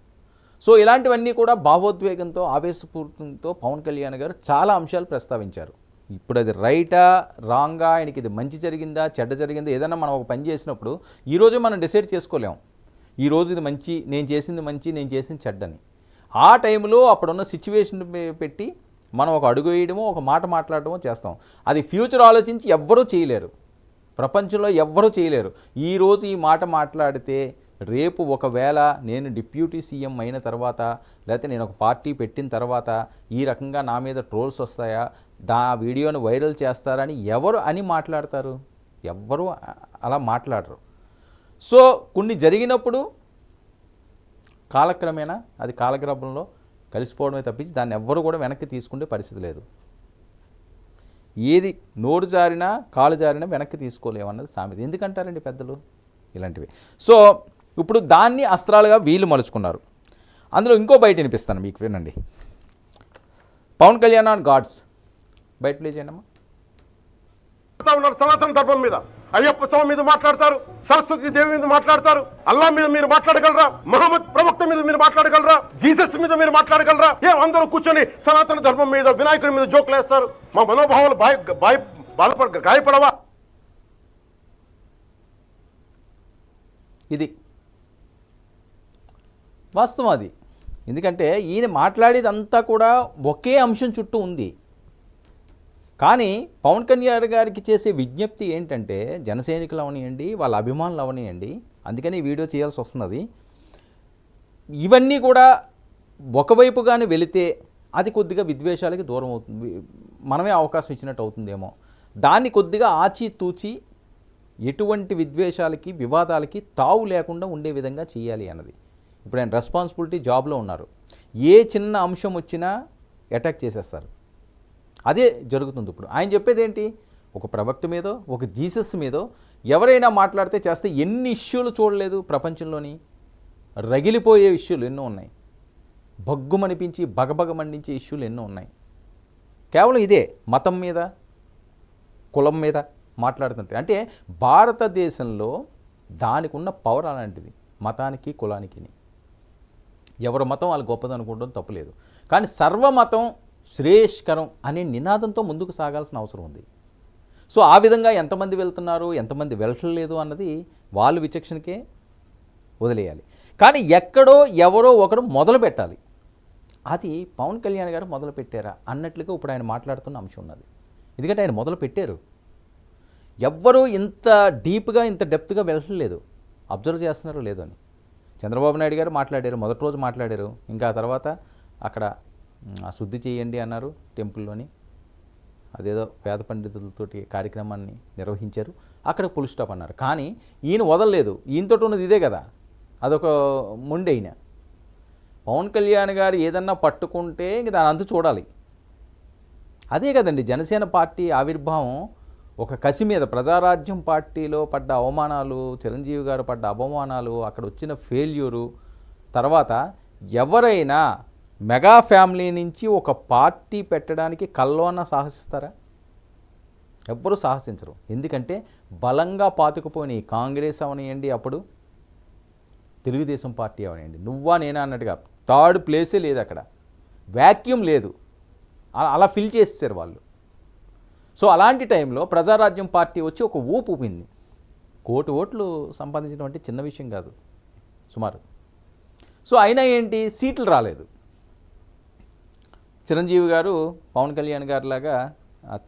[SPEAKER 1] సో ఇలాంటివన్నీ కూడా భావోద్వేగంతో, ఆవేశపూరితంతో పవన్ కళ్యాణ్ గారు చాలా అంశాలు ప్రస్తావించారు. ఇప్పుడు అది రైటా రాంగా, ఆయనకి ఇది మంచి జరిగిందా చెడ్డ జరిగిందా, ఏదైనా మనం ఒక పని చేసినప్పుడు ఈరోజు మనం డిసైడ్ చేసుకోలేం ఈరోజు ఇది మంచి, నేను చేసింది మంచి, నేను చేసింది చెడ్డని. ఆ టైంలో అప్పుడున్న సిచ్యువేషన్ పెట్టి మనం ఒక అడుగు వేయడమో, ఒక మాట మాట్లాడటమో చేస్తాం. అది ఫ్యూచర్ ఆలోచించి ఎవ్వరూ చేయలేరు, ప్రపంచంలో ఎవ్వరూ చేయలేరు. ఈరోజు ఈ మాట మాట్లాడితే రేపు ఒకవేళ నేను డిప్యూటీ సీఎం అయిన తర్వాత, లేకపోతే నేను ఒక పార్టీ పెట్టిన తర్వాత ఈ రకంగా నా మీద ట్రోల్స్ వస్తాయా, వీడియోని వైరల్ చేస్తారని ఎవరు అని మాట్లాడతారు? ఎవ్వరూ అలా మాట్లాడరు. సో కొన్ని జరిగినప్పుడు కాలక్రమేణా అది కాలగ్రహంలో కలిసిపోవడమే తప్పించి దాన్ని ఎవ్వరూ కూడా వెనక్కి తీసుకునే పరిస్థితి లేదు. ఏది నోరు జారినా కాలు జారినా వెనక్కి తీసుకోలేమన్నది సామెత. ఎందుకంటారండి పెద్దలు ఇలాంటివి. సో ఇప్పుడు దాన్ని అస్త్రాలుగా వీళ్ళు మలుచుకున్నారు. అందులో ఇంకో బయట వినిపిస్తాను మీకు, వినండి. పవన్ కళ్యాణ్ ఆన్ గాడ్స్ బయట ప్లే చేయండి అమ్మా.
[SPEAKER 2] సనాతన ధర్మం మీద, అయ్యప్ప స్వామి మీద మాట్లాడతారు, సరస్వతి దేవి మీద మాట్లాడతారు, అల్లా మీద మీరు మాట్లాడగలరా? మహమ్మద్ ప్రవక్త మీద మీరు మాట్లాడగలరా? జీసస్ మీద మీరు మాట్లాడగలరా? అందరూ కూర్చొని సనాతన ధర్మం మీద, వినాయకుడి మీద జోకులు వేస్తారు. మా మనోభావాలు గాయపడవా?
[SPEAKER 1] ఇది వాస్తవం అది. ఎందుకంటే ఈయన మాట్లాడేదంతా కూడా ఒకే అంశం చుట్టూ ఉంది. కానీ పవన్ కళ్యాణ్ గారికి చేసే విజ్ఞప్తి ఏంటంటే, జనసైనికులు అవనియండి, వాళ్ళ అభిమానులు అవనియండి, అందుకని ఈ వీడియో చేయాల్సి వస్తున్నది. ఇవన్నీ కూడా ఒకవైపుగానే వెళితే అది కొద్దిగా విద్వేషాలకి దూరం అవుతుంది, మనమే అవకాశం ఇచ్చినట్టు అవుతుందేమో. దాన్ని కొద్దిగా ఆచితూచి ఎటువంటి విద్వేషాలకి, వివాదాలకి తావు లేకుండా ఉండే విధంగా చేయాలి అన్నది. ఇప్పుడు ఆయన రెస్పాన్సిబిలిటీ జాబ్లో ఉన్నారు. ఏ చిన్న అంశం వచ్చినా అటాక్ చేసేస్తారు. అదే జరుగుతుంది ఇప్పుడు. ఆయన చెప్పేది ఏంటి, ఒక ప్రవక్త మీదో, ఒక జీసస్ మీదో ఎవరైనా మాట్లాడితే చేస్తే ఎన్ని ఇష్యూలు చూడలేదు ప్రపంచంలోని. రగిలిపోయే ఇష్యూలు ఎన్నో ఉన్నాయి, భగ్గుమనిపించి బగబగ మండించే ఇష్యూలు ఎన్నో ఉన్నాయి. కేవలం ఇదే మతం మీద, కులం మీద మాట్లాడుతుంటే అంటే భారతదేశంలో దానికి ఉన్న పవర్ అలాంటిది, మతానికి కులానికి. ఎవరి మతం వాళ్ళు గొప్పది అనుకోవడం తప్పులేదు, కానీ సర్వమతం శ్రేయస్కరం అనే నినాదంతో ముందుకు సాగాల్సిన అవసరం ఉంది. సో ఆ విధంగా ఎంతమంది వెళ్తున్నారు, ఎంతమంది వెళ్ళట్లేదు అన్నది వాళ్ళు విచక్షణకే వదిలేయాలి. కానీ ఎక్కడో ఎవరో ఒకడు మొదలు పెట్టాలి. అది పవన్ కళ్యాణ్ గారు మొదలు పెట్టారా అన్నట్లుగా ఇప్పుడు ఆయన మాట్లాడుతున్న అంశం ఉన్నది. ఎందుకంటే ఆయన మొదలు పెట్టారు. ఎవ్వరూ ఇంత డీప్గా ఇంత డెప్త్గా వెళ్ళట్లేదు, అబ్జర్వ్ చేస్తున్నారో లేదో అని. చంద్రబాబు నాయుడు గారు మాట్లాడారు, మొదటి రోజు మాట్లాడారు. ఇంకా తర్వాత అక్కడ శుద్ధి చేయండి అన్నారు టెంపుల్లోని, అదేదో వేద పండితులతోటి కార్యక్రమాన్ని నిర్వహించారు, అక్కడ ఫుల్ స్టాప్ అన్నారు. కానీ ఈయన వదలలేదు. ఈయనతోటి ఉన్నది ఇదే కదా, అదొక మొండి. అయిన పవన్ కళ్యాణ్ గారు ఏదన్నా పట్టుకుంటే ఇంక దాని అంతు చూడాలి. అదే కదండి జనసేన పార్టీ ఆవిర్భావం. ఒక కసి మీద ప్రజారాజ్యం పార్టీలో పడ్డ అవమానాలు, చిరంజీవి గారు పడ్డ అవమానాలు, అక్కడ వచ్చిన ఫెయిల్యూరు, తర్వాత ఎవరైనా మెగా ఫ్యామిలీ నుంచి ఒక పార్టీ పెట్టడానికి కల్లోన సాహసిస్తారా? ఎవ్వరూ సాహసించరు. ఎందుకంటే బలంగా పాతుకుపోయిన ఈ కాంగ్రెస్ అవనియండి, అప్పుడు తెలుగుదేశం పార్టీ అవనియండి, నువ్వా నేనా అన్నట్టుగా థర్డ్ ప్లేసే లేదు, అక్కడ వ్యాక్యూమ్ లేదు, అలా ఫిల్ చేసేసారు వాళ్ళు. సో అలాంటి టైంలో ప్రజారాజ్యం పార్టీ వచ్చి ఒక ఊపు ఊపింది. 1 కోటి ఓట్లు సంపాదించడం అంటే చిన్న విషయం కాదు సుమారు. సో అయినా ఏంటి, సీట్లు రాలేదు. చిరంజీవి గారు పవన్ కళ్యాణ్ గారిలాగా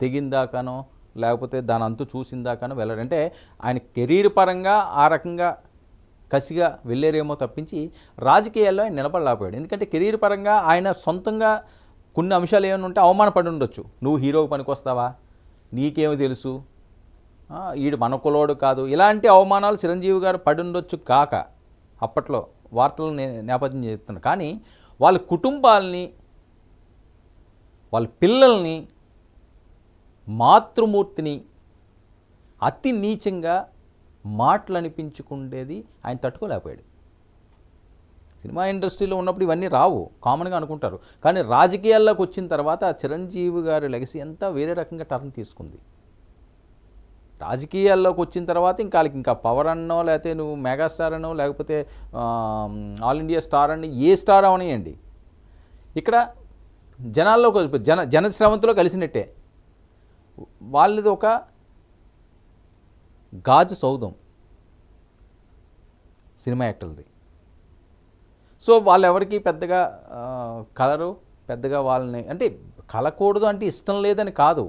[SPEAKER 1] తెగిందాకానో లేకపోతే దాని అంతు చూసిందాకానో వెళ్ళారు. అంటే ఆయన కెరీర్ పరంగా ఆ రకంగా కసిగా వెళ్ళారేమో తప్పించి రాజకీయాల్లో ఆయన నిలబడలేకపోయాడు. ఎందుకంటే కెరీర్ పరంగా ఆయన సొంతంగా కొన్ని అంశాలు ఏమైనా ఉంటే అవమానపడి ఉండొచ్చు. నువ్వు హీరోకి పనికొస్తావా, నీకేమో తెలుసు, ఈడు మన కులోడు కాదు, ఇలాంటి అవమానాలు చిరంజీవి గారు పడి ఉండొచ్చు కాక అప్పట్లో వార్తలు నేపథ్యం చెప్తున్నాను. కానీ వాళ్ళ కుటుంబాలని, వాళ్ళ పిల్లల్ని, మాతృమూర్తిని అతి నీచంగా మాటలు అనిపించుకుండేది ఆయన తట్టుకోలేకపోయాడు. సినిమా ఇండస్ట్రీలో ఉన్నప్పుడు ఇవన్నీ రావు, కామన్గా అనుకుంటారు. కానీ రాజకీయాల్లోకి వచ్చిన తర్వాత చిరంజీవి గారి లెగసీ అంతా వేరే రకంగా టర్న్ తీసుకుంది. రాజకీయాల్లోకి వచ్చిన తర్వాత ఇంకా వాళ్ళకి ఇంకా పవర్ అన్నో, లేకపోతే నువ్వు మెగాస్టార్ అనో, లేకపోతే ఆల్ ఇండియా స్టార్ అని, ఏ స్టార్ అవనియండి, ఇక్కడ జనాల్లో జనశ్రవంతిలో కలిసినట్టే. వాళ్ళది ఒక గాజు సౌధం సినిమా యాక్టర్లది. సో వాళ్ళెవరికి పెద్దగా కలరు, పెద్దగా వాళ్ళని అంటే కలకూడదు అంటే ఇష్టం లేదని కాదు,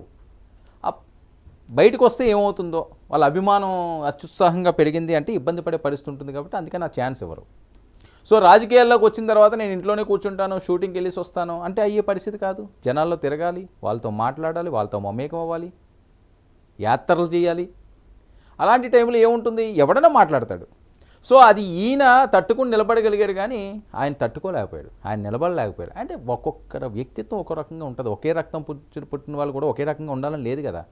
[SPEAKER 1] బయటకు వస్తే ఏమవుతుందో వాళ్ళ అభిమానం అత్యుత్సాహంగా పెరిగింది అంటే ఇబ్బంది పడే పరిస్థితి ఉంటుంది. కాబట్టి అందుకని ఆ ఛాన్స్ ఇవ్వరు. సో రాజకీయాల్లోకి వచ్చిన తర్వాత నేను ఇంట్లోనే కూర్చుంటాను, షూటింగ్కి వెళ్ళేసి వస్తాను అంటే అయ్యే పరిస్థితి కాదు. జనాల్లో తిరగాలి, వాళ్ళతో మాట్లాడాలి, వాళ్ళతో మమేకం అవ్వాలి, యాత్రలు చేయాలి. అలాంటి టైంలో ఏముంటుంది, ఎవడన్నా మాట్లాడతాడు. సో అది ఈయన తట్టుకుని నిలబడగలిగారు, కానీ ఆయన తట్టుకోలేకపోయాడు, ఆయన నిలబడలేకపోయాడు. అంటే ఒక్కొక్కరు వ్యక్తిత్వం ఒక రకంగా ఉంటుంది. ఒకే రక్తం పుట్టిన వాళ్ళు కూడా ఒకే రకంగా ఉండాలని లేదు కదా.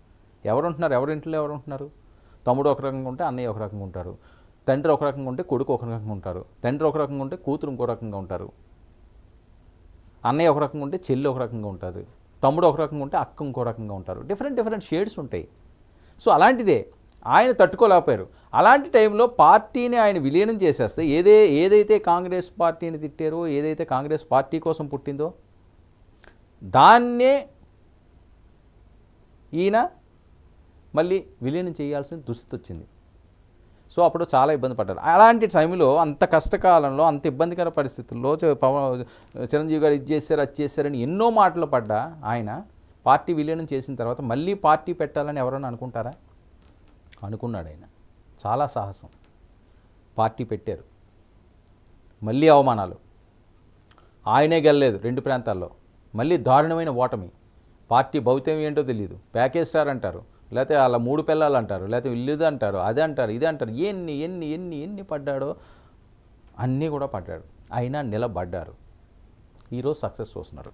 [SPEAKER 1] ఎవరు ఉంటున్నారు, ఎవరింట్లో ఎవరు ఉంటున్నారు, తమ్ముడు ఒక రకంగా ఉంటే అన్నయ్య ఒక రకంగా ఉంటారు, తండ్రి ఒక రకంగా ఉంటే కొడుకు ఒక రకంగా ఉంటారు, తండ్రి ఒక రకంగా ఉంటే కూతురు ఇంకో రకంగా ఉంటారు, అన్నయ్య ఒక రకంగా ఉంటే చెల్లి ఒక రకంగా ఉంటుంది, తమ్ముడు ఒక రకంగా ఉంటే అక్క ఇంకో రకంగా ఉంటారు. డిఫరెంట్ షేడ్స్ ఉంటాయి. సో అలాంటిదే ఆయన తట్టుకోలేకపోయారు. అలాంటి టైంలో పార్టీని ఆయన విలీనం చేసేస్తే ఏదైతే కాంగ్రెస్ పార్టీని తిట్టారో, ఏదైతే కాంగ్రెస్ పార్టీ కోసం పుట్టిందో దాన్నే ఈయన మళ్ళీ విలీనం చేయాల్సిన దుస్థితి వచ్చింది. సో అప్పుడు చాలా ఇబ్బంది పడ్డారు. అలాంటి టైంలో అంత కష్టకాలంలో, అంత ఇబ్బందికర పరిస్థితుల్లో చిరంజీవి గారు ఇది చేశారు, అది చేశారని ఎన్నో మాటలు పడ్డా ఆయన పార్టీ విలీనం చేసిన తర్వాత మళ్ళీ పార్టీ పెట్టాలని ఎవరైనా అనుకుంటారా? అనుకున్నాడు. ఆయన చాలా సాహసం. పార్టీ పెట్టారు, మళ్ళీ అవమానాలు, ఆయనే గెలలేదు 2 ప్రాంతాల్లో, మళ్ళీ దారుణమైన ఓటమి, పార్టీ భౌత్యం ఏంటో తెలియదు, ప్యాకేజ్ స్టార్ అంటారు, లేకపోతే వాళ్ళ 3 పిల్లలు అంటారు, లేకపోతే ఇల్లుది అంటారు, అది అంటారు, ఇది అంటారు, ఎన్ని ఎన్ని ఎన్ని ఎన్ని పడ్డాడో అన్నీ కూడా పడ్డాడు. అయినా నిలబడ్డారు. ఈరోజు సక్సెస్ చూస్తున్నారు.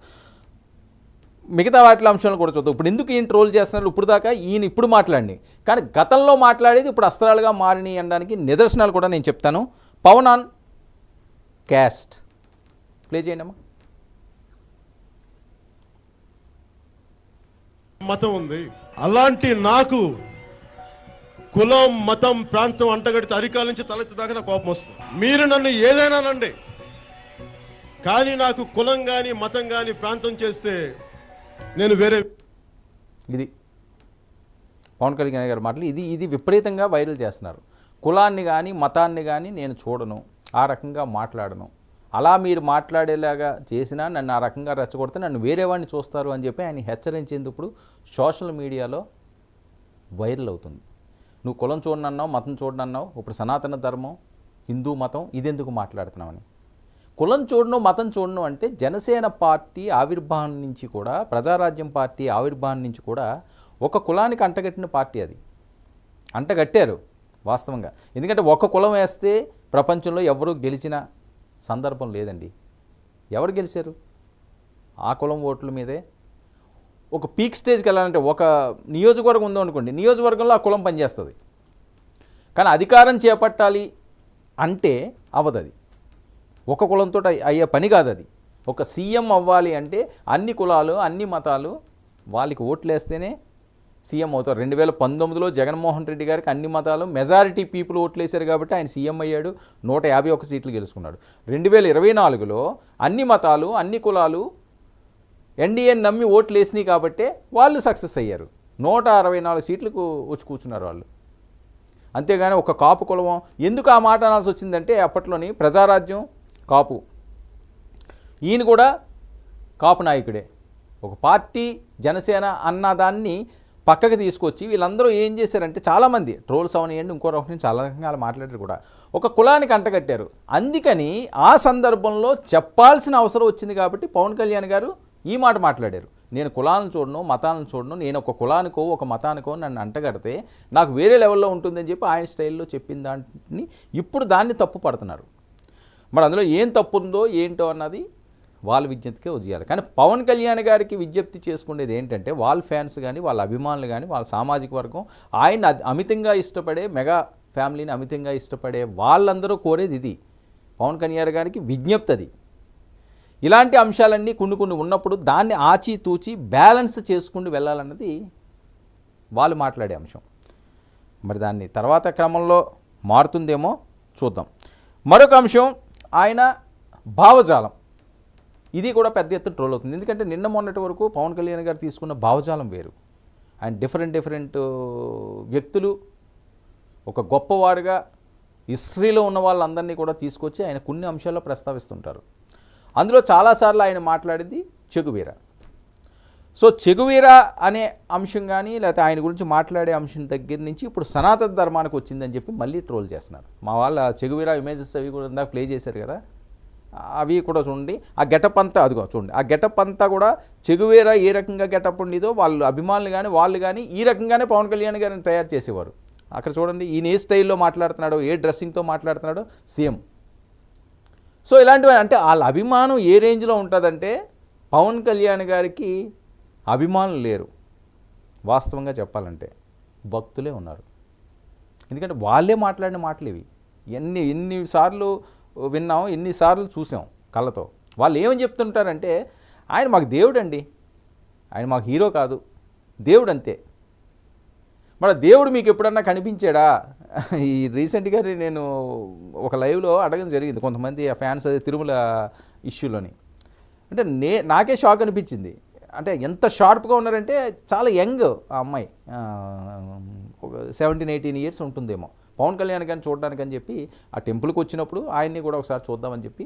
[SPEAKER 1] మిగతా వాటి అంశాలను కూడా చూద్దాం. ఇప్పుడు ఎందుకు ఈయన ట్రోల్ చేస్తున్నారు, ఇప్పుడు దాకా ఈయన ఇప్పుడు మాట్లాడి, కానీ గతంలో మాట్లాడేది ఇప్పుడు అస్త్రాలుగా మారినాయి అనడానికి నిదర్శనాలు కూడా నేను చెప్తాను. పవన్ ఆన్ క్యాస్ట్ ప్లే చేయండి అమ్మా.
[SPEAKER 2] మతం ఉంది, అలాంటి నాకు కులం మతం ప్రాంతం అంటగడితే అరికాల నుంచి తలెత్తుదాకా నాకు కోపం వస్తుంది. మీరు నన్ను ఏదైనానండి, కానీ నాకు కులం గాని మతం గాని ప్రాంతం చేస్తే నేను వేరే.
[SPEAKER 1] ఇది పవన్ కళ్యాణ్ గారి మాటలు. ఇది విపరీతంగా వైరల్ చేస్తున్నారు. కులాన్ని కానీ మతాన్ని కానీ నేను చూడను, ఆ రకంగా మాట్లాడను, అలా మీరు మాట్లాడేలాగా చేసినా నన్ను ఆ రకంగా రెచ్చగొడితే నన్ను వేరే వాడిని చూస్తారు అని చెప్పి ఆయన హెచ్చరించేందుకు సోషల్ మీడియాలో వైరల్ అవుతుంది. నువ్వు కులం చూడనన్నావు, మతం చూడనన్నావు, ఇప్పుడు సనాతన ధర్మం, హిందూ మతం ఇదెందుకు మాట్లాడుతున్నామని. కులం చూడను మతం చూడను అంటే జనసేన పార్టీ ఆవిర్భావం నుంచి కూడా, ప్రజారాజ్యం పార్టీ ఆవిర్భావం నుంచి కూడా ఒక కులానికి అంటగట్టిన పార్టీ అది. అంటగట్టారు వాస్తవంగా. ఎందుకంటే ఒక కులం వేస్తే ప్రపంచంలో ఎవరు గెలిచిన సందర్భం లేదండి. ఎవరు గెలిచారు? ఆ కులం ఓట్ల మీదే. ఒక పీక్ స్టేజ్కి వెళ్ళాలంటే ఒక నియోజకవర్గం ఉందో అనుకోండి, నియోజకవర్గంలో ఆ కులం పనిచేస్తుంది. కానీ అధికారం చేపట్టాలి అంటే అవ్వదు. అది ఒక కులంతో అయ్యే పని కాదు. అది ఒక సీఎం అవ్వాలి అంటే అన్ని కులాలు అన్ని మతాలు వాళ్ళకి ఓట్లేస్తేనే సీఎం అవుతారు. 2019లో జగన్మోహన్ రెడ్డి గారికి అన్ని మతాలు మెజారిటీ పీపుల్ ఓట్లేశారు కాబట్టి ఆయన సీఎం అయ్యాడు, 151 సీట్లు గెలుచుకున్నాడు. 2024లో అన్ని మతాలు అన్ని కులాలు ఎన్డీఏని నమ్మి ఓట్లు వేసినాయి కాబట్టే వాళ్ళు సక్సెస్ అయ్యారు. 164 సీట్లకు వచ్చి కూర్చున్నారు వాళ్ళు. అంతేగాని ఒక కాపు కులం ఎందుకు ఆ మాట అనాల్సి వచ్చిందంటే అప్పట్లోని ప్రజారాజ్యం కాపు, ఈయన కూడా కాపు నాయకుడే. ఒక పార్టీ జనసేన అన్నదాన్ని పక్కకి తీసుకొచ్చి వీళ్ళందరూ ఏం చేశారంటే చాలామంది ట్రోల్స్ అవనియండి, ఇంకో రకం చాలా రకంగా మాట్లాడారు కూడా, ఒక కులానికి అంటగట్టారు. అందుకని ఆ సందర్భంలో చెప్పాల్సిన అవసరం వచ్చింది కాబట్టి పవన్ కళ్యాణ్ గారు ఈ మాట మాట్లాడారు. నేను కులాలను చూడను మతాలను చూడను, నేను ఒక కులానికో ఒక మతానికో నన్ను అంటగడితే నాకు వేరే లెవెల్లో ఉంటుందని చెప్పి ఆయన స్టైల్లో చెప్పిన దాన్ని ఇప్పుడు దాన్ని తప్పు పడుతున్నారు. మరి అందులో ఏం తప్పు ఉందో ఏంటో అన్నది వాళ్ళ విజ్ఞప్తికే వదిలేయాలి. కానీ పవన్ కళ్యాణ్ గారికి విజ్ఞప్తి చేసుకునేది ఏంటంటే వాళ్ళ ఫ్యాన్స్ కానీ వాళ్ళ అభిమానులు కానీ వాళ్ళ సామాజిక వర్గం ఆయన అమితంగా ఇష్టపడే మెగా ఫ్యామిలీని అమితంగా ఇష్టపడే వాళ్ళందరూ కోరేది ఇది. పవన్ కళ్యాణ్ గారికి విజ్ఞప్తి అది. ఇలాంటి అంశాలన్నీ కొన్ని ఉన్నప్పుడు దాన్ని ఆచితూచి బ్యాలెన్స్ చేసుకుంటూ వెళ్ళాలన్నది వాళ్ళు మాట్లాడే అంశం. మరి దాన్ని తర్వాత క్రమంలో మారుతుందేమో చూద్దాం. మరొక అంశం ఆయన భావజాలం. ఇది కూడా పెద్ద ఎత్తున ట్రోల్ అవుతుంది. ఎందుకంటే నిన్న మొన్నటి వరకు పవన్ కళ్యాణ్ గారు తీసుకున్న భావజాలం వేరు. ఆయన డిఫరెంట్ వ్యక్తులు ఒక గొప్పవారుగా హిస్టరీలో ఉన్న వాళ్ళందరినీ కూడా తీసుకొచ్చి ఆయన కొన్ని అంశాల్లో ప్రస్తావిస్తుంటారు. అందులో చాలాసార్లు ఆయన మాట్లాడింది చెగువీర. సో చెగువీర అనే అంశం కానీ లేకపోతే ఆయన గురించి మాట్లాడే అంశం దగ్గర నుంచి ఇప్పుడు సనాతన ధర్మానికి వచ్చిందని చెప్పి మళ్ళీ ట్రోల్ చేస్తున్నారు. మా వాళ్ళ చెగువీర ఇమేజెస్ అవి కూడా ఇందాక ప్లే చేశారు కదా, అవి కూడా చూడండి. ఆ గెటప్ అంతా అదిగో చూడండి, ఆ గెటప్ అంతా కూడా చెగువీర ఏ రకంగా గెటప్ ఉండేదో వాళ్ళు అభిమానులు కానీ వాళ్ళు కానీ ఈ రకంగానే పవన్ కళ్యాణ్ గారిని తయారు చేసేవారు. అక్కడ చూడండి ఈయన ఏ స్టైల్లో మాట్లాడుతున్నాడో, ఏ డ్రెస్సింగ్తో మాట్లాడుతున్నాడో సేమ్. సో ఇలాంటివి అంటే వాళ్ళ అభిమానం ఏ రేంజ్లో ఉంటుందంటే పవన్ కళ్యాణ్ గారికి అభిమానులు లేరు. వాస్తవంగా చెప్పాలంటే భక్తులే ఉన్నారు. ఎందుకంటే వాళ్ళే మాట్లాడిన మాటలు ఇవి. ఎన్నిసార్లు విన్నాం, ఎన్నిసార్లు చూసాం కళ్ళతో. వాళ్ళు ఏమని చెప్తుంటారంటే ఆయన మాకు దేవుడు అండి, ఆయన మాకు హీరో కాదు, దేవుడు అంతే. మరి దేవుడు మీకు ఎప్పుడన్నా కనిపించాడా? ఈ రీసెంట్గా నేను ఒక లైవ్లో అడగడం జరిగింది కొంతమంది ఫ్యాన్స్ అదే తిరుమల ఇష్యూలోని. అంటే నాకే షాక్ అనిపించింది. అంటే ఎంత షార్ప్గా ఉన్నారంటే చాలా యంగ్ ఆ అమ్మాయి, ఒక 17-18 ఇయర్స్ ఉంటుందేమో. పవన్ కళ్యాణ్ గారిని చూడడానికి అని చెప్పి ఆ టెంపుల్కి వచ్చినప్పుడు ఆయన్ని కూడా ఒకసారి చూద్దామని చెప్పి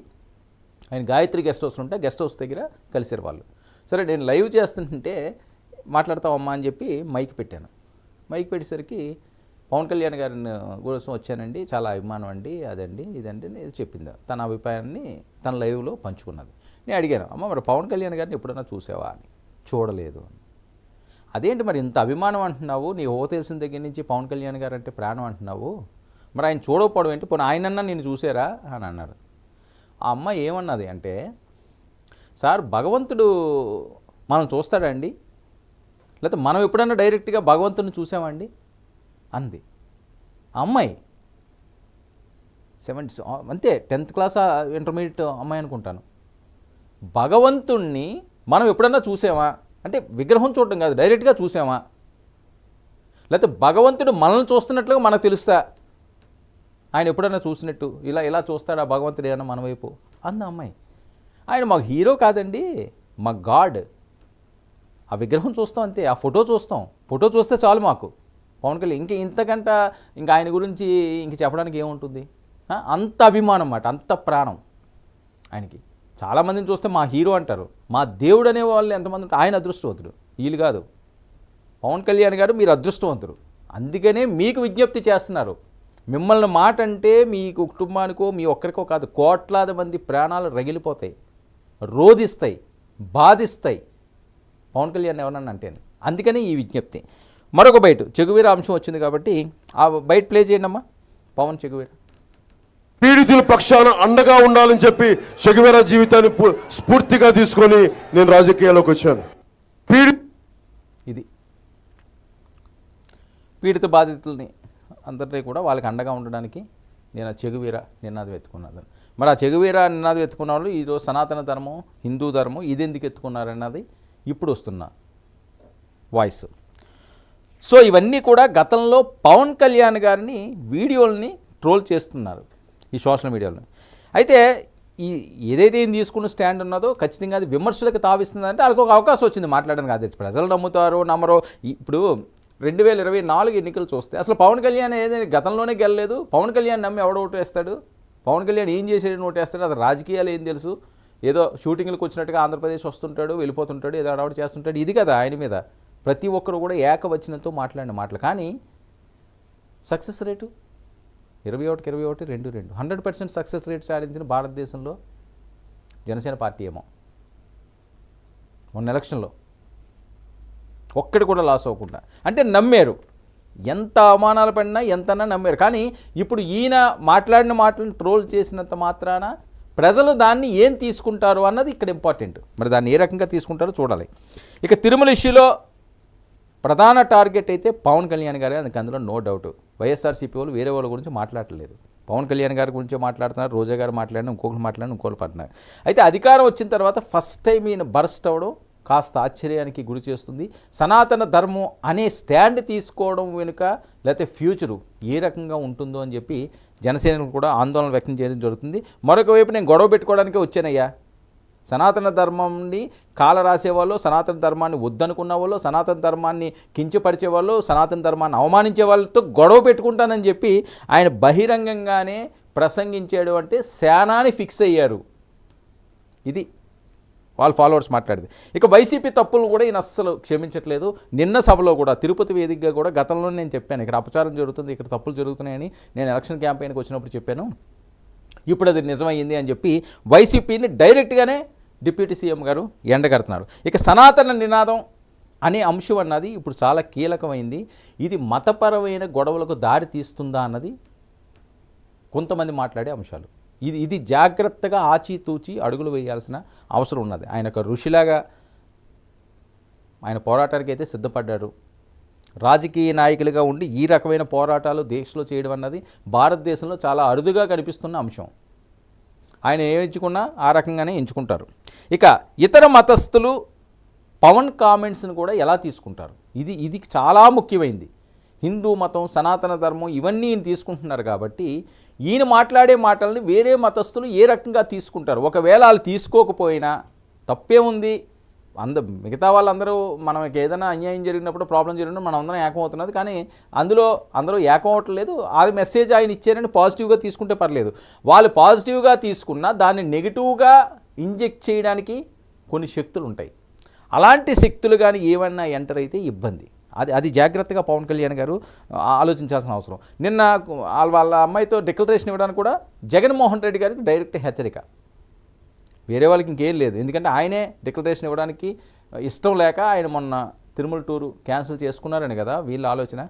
[SPEAKER 1] ఆయన గాయత్రి గెస్ట్ హౌస్ ఉంటే గెస్ట్ హౌస్ దగ్గర కలిసారు వాళ్ళు. సరే నేను లైవ్ చేస్తుంటే మాట్లాడతామమ్మా అని చెప్పి మైక్ పెట్టాను. మైక్ పెట్టేసరికి పవన్ కళ్యాణ్ గారిని కోసం వచ్చానండి, చాలా అభిమానం అండి, అదండి ఇదండి నేను చెప్పింది. తన అభిప్రాయాన్ని తన లైవ్లో పంచుకున్నది. నేను అడిగాను, అమ్మ మరి పవన్ కళ్యాణ్ గారిని ఎప్పుడైనా చూసావా అని. చూడలేదు అని. అదేంటి మరి ఇంత అభిమానం అంటున్నావు, నీ ఓ తెలిసిన దగ్గర నుంచి పవన్ కళ్యాణ్ గారు అంటే ప్రాణం అంటున్నావు, మరి ఆయన చూడకపోవడం ఏంటి, పోనీ ఆయనన్నా నేను చూసారా అని అన్నారు. ఆ అమ్మ ఏమన్నది అంటే, సార్ భగవంతుడు మనం చూస్తాడండి, లేకపోతే మనం ఎప్పుడన్నా డైరెక్ట్గా భగవంతుడిని చూసామండి అంది ఆ అమ్మాయి. 70 అంతే, 10th క్లాస్ ఇంటర్మీడియట్ అమ్మాయి అనుకుంటాను. భగవంతుణ్ణి మనం ఎప్పుడన్నా చూసామా అంటే విగ్రహం చూడటం కాదు, డైరెక్ట్గా చూసామా, లేకపోతే భగవంతుడు మనల్ని చూస్తున్నట్లుగా మనకు తెలుస్తా? ఆయన ఎప్పుడైనా చూసినట్టు ఇలా ఇలా చూస్తాడు ఆ భగవంతుడు ఏమన్నా మన వైపు అంద అమ్మాయి. ఆయన మాకు హీరో కాదండి, మా గాడ్. ఆ విగ్రహం చూస్తాం అంతే, ఆ ఫోటో చూస్తాం, ఫోటో చూస్తే చాలు మాకు పవన్ కళ్యాణ్. ఇంతకంట ఇంకా ఆయన గురించి ఇంక చెప్పడానికి ఏముంటుంది? అంత అభిమానం అన్నమాట, అంత ప్రాణం ఆయనకి. చాలామందిని చూస్తే మా హీరో అంటారు, మా దేవుడు అనే వాళ్ళు ఎంతమంది ఉంటారు. ఆయన అదృష్టవంతుడు, వీళ్ళు కాదు. పవన్ కళ్యాణ్ గారు మీరు అదృష్టవంతుడు. అందుకనే మీకు విజ్ఞప్తి చేస్తున్నారు. మిమ్మల్ని మాట అంటే మీ కుటుంబానికో మీ ఒక్కరికో కాదు, కోట్లాది మంది ప్రాణాలు రగిలిపోతాయి, రోధిస్తాయి, బాధిస్తాయి పవన్ కళ్యాణ్ ఎవరన్నా అంటే. అందుకని ఈ విజ్ఞప్తి. మరొక బయట చెగువీర అంశం వచ్చింది కాబట్టి ఆ బయట ప్లే చేయండి అమ్మా. పవన్ చెగువీర
[SPEAKER 2] పీడితుల పక్షాన అండగా ఉండాలని చెప్పి చెగువేరా జీవితాన్ని స్ఫూర్తిగా తీసుకొని నేను రాజకీయాల్లోకి వచ్చాను.
[SPEAKER 1] ఇది పీడిత బాధితుల్ని అందరినీ కూడా వాళ్ళకి అండగా ఉండడానికి నేను ఆ చెగువీర నినాదం ఎత్తుకున్నాను. మరి ఆ చెగువీర నినాదం ఎత్తుకున్న వాళ్ళు ఈరోజు సనాతన ధర్మం, హిందూ ధర్మం ఇది ఎందుకు ఎత్తుకున్నారన్నది ఇప్పుడు వస్తున్న వాయిస్. సో ఇవన్నీ కూడా గతంలో పవన్ కళ్యాణ్ గారిని వీడియోల్ని ట్రోల్ చేస్తున్నారు ఈ సోషల్ మీడియాలో. అయితే ఏదైతే ఈయన తీసుకున్న స్టాండ్ ఉన్నదో ఖచ్చితంగా అది విమర్శలకు తావిస్తుందంటే వాళ్ళకి ఒక అవకాశం వచ్చింది మాట్లాడడానికి. అది ప్రజలు నమ్ముతారో నమ్మరో. ఇప్పుడు 2024 ఎన్నికలు చూస్తే అసలు పవన్ కళ్యాణ్ ఏదైనా గతంలోనే గెలలేదు. పవన్ కళ్యాణ్ నమ్మి ఎవడో ఓటు వేస్తాడు? పవన్ కళ్యాణ్ ఏం చేసాడని ఓటు వేస్తాడు? అది రాజకీయాలు ఏం తెలుసు? ఏదో షూటింగ్లకు వచ్చినట్టుగా ఆంధ్రప్రదేశ్ వస్తుంటాడు, వెళ్ళిపోతుంటాడు, ఏదో అడవాడు చేస్తుంటాడు. ఇది కదా ఆయన మీద ప్రతి ఒక్కరు కూడా ఏకవచనంతో మాట్లాడిన మాటలు. కానీ సక్సెస్ రేటు 21 2 100% సక్సెస్ రేట్ సాధించిన భారతదేశంలో జనసేన పార్టీ ఏమో. మొన్న ఎలక్షన్లో ఒక్కటి కూడా లాస్ అవ్వకుండా, అంటే నమ్మారు. ఎంత అవమానాలు పడినా ఎంతన్నా నమ్మారు. కానీ ఇప్పుడు ఈయన మాట్లాడిన మాటలను ట్రోల్ చేసినంత మాత్రాన ప్రజలు దాన్ని ఏం తీసుకుంటారు అన్నది ఇక్కడ ఇంపార్టెంట్. మరి దాన్ని ఏ రకంగా తీసుకుంటారో చూడాలి. ఇక తిరుమల ఇష్యూలో ప్రధాన టార్గెట్ అయితే పవన్ కళ్యాణ్ గారే, అందులో నో డౌట్. వైఎస్ఆర్సీపీ వాళ్ళు వేరే వాళ్ళ గురించి మాట్లాడలేదు. పవన్ కళ్యాణ్ గారి గురించే మాట్లాడుతున్నారు, రోజా గారు మాట్లాడినా, ఇంకొకరు మాట్లాడినా, ఇంకోటి పడుతున్నారు. అయితే అధికారం వచ్చిన తర్వాత ఫస్ట్ టైం ఈయన బర్స్ట్ అవ్వడం కాస్త ఆశ్చర్యానికి గురి చేస్తుంది. సనాతన ధర్మం అనే స్టాండ్ తీసుకోవడం వెనుక లేకపోతే ఫ్యూచరు ఏ రకంగా ఉంటుందో అని చెప్పి జనసేన కూడా ఆందోళన వ్యక్తం చేయడం జరుగుతుంది. మరొక వైపు నేను గొడవ పెట్టుకోవడానికే వచ్చానయ్యా, సనాతన ధర్మాన్ని కాల రాసేవాళ్ళు, సనాతన ధర్మాన్ని వద్దనుకున్న వాళ్ళు, సనాతన ధర్మాన్ని కించపరిచే వాళ్ళు, సనాతన ధర్మాన్ని అవమానించే వాళ్ళతో గొడవ పెట్టుకుంటానని చెప్పి ఆయన బహిరంగంగానే ప్రసంగించాడు. అంటే శానాని ఫిక్స్ అయ్యారు. ఇది వాళ్ళ ఫాలోవర్స్ మాట్లాడింది. ఇక వైసీపీ తప్పులు కూడా ఈయన అస్సలు క్షమించట్లేదు. నిన్న సభలో కూడా తిరుపతి వేదికగా కూడా గతంలో నేను చెప్పాను, ఇక్కడ అపచారం జరుగుతుంది, ఇక్కడ తప్పులు జరుగుతున్నాయని నేను ఎలక్షన్ క్యాంపెయిన్కి వచ్చినప్పుడు చెప్పాను. ఇప్పుడు అది నిజమైంది అని చెప్పి వైసీపీని డైరెక్ట్గానే డిప్యూటీ సీఎం గారు ఎండగడుతున్నారు. ఇక సనాతన నినాదం అనే అంశం అన్నది ఇప్పుడు చాలా కీలకమైంది. ఇది మతపరమైన గొడవలకు దారి తీస్తుందా అన్నది కొంతమంది మాట్లాడే అంశాలు. ఇది జాగ్రత్తగా ఆచితూచి అడుగులు వేయాల్సిన అవసరం ఉన్నది. ఆయన ఒక ఋషిలాగా ఆయన పోరాటానికి అయితే సిద్ధపడ్డారు. రాజకీయ నాయకులుగా ఉండి ఈ రకమైన పోరాటాలు దేశంలో చేయడం అన్నది భారతదేశంలో చాలా అరుదుగా కనిపిస్తున్న అంశం. ఆయన ఏం ఎంచుకున్నా ఆ రకంగానే ఎంచుకుంటారు. ఇక ఇతర మతస్థులు పవన్ కామెంట్స్ని కూడా ఎలా తీసుకుంటారు? ఇది చాలా ముఖ్యమైనది. హిందూ మతం, సనాతన ధర్మం ఇవన్నీ ఈయన తీసుకుంటున్నారు కాబట్టి ఈయన మాట్లాడే మాటల్ని వేరే మతస్థులు ఏ రకంగా తీసుకుంటారు? ఒకవేళ వాళ్ళు తీసుకోకపోయినా తప్పే ఉంది. మిగతా వాళ్ళందరూ మనకి ఏదైనా అన్యాయం జరిగినప్పుడు, ప్రాబ్లం జరిగినప్పుడు మనం అందరం ఏకం అవుతున్నది. కానీ అందులో అందరూ ఏకం అవ్వట్లేదు. అది మెసేజ్ ఆయన ఇచ్చారని పాజిటివ్గా తీసుకుంటే పర్లేదు. వాళ్ళు పాజిటివ్గా తీసుకున్నా దాన్ని నెగిటివ్గా ఇంజెక్ట్ చేయడానికి కొన్ని శక్తులు ఉంటాయి. అలాంటి శక్తులు కానీ ఏమన్నా ఎంటర్ అయితే ఇబ్బంది. అది జాగ్రత్తగా పవన్ కళ్యాణ్ గారు ఆలోచించాల్సిన అవసరం. నిన్న వాళ్ళ అమ్మాయితో డిక్లరేషన్ ఇవ్వడానికి కూడా జగన్మోహన్ రెడ్డి గారికి డైరెక్ట్ హెచ్చరిక. వేరే వాళ్ళకి ఇంకేం లేదు. ఎందుకంటే ఆయనే డిక్లరేషన్ ఇవ్వడానికి ఇష్టం లేక ఆయన మొన్న తిరుమల టూరు క్యాన్సిల్ చేసుకున్నారని కదా వీళ్ళ ఆలోచన.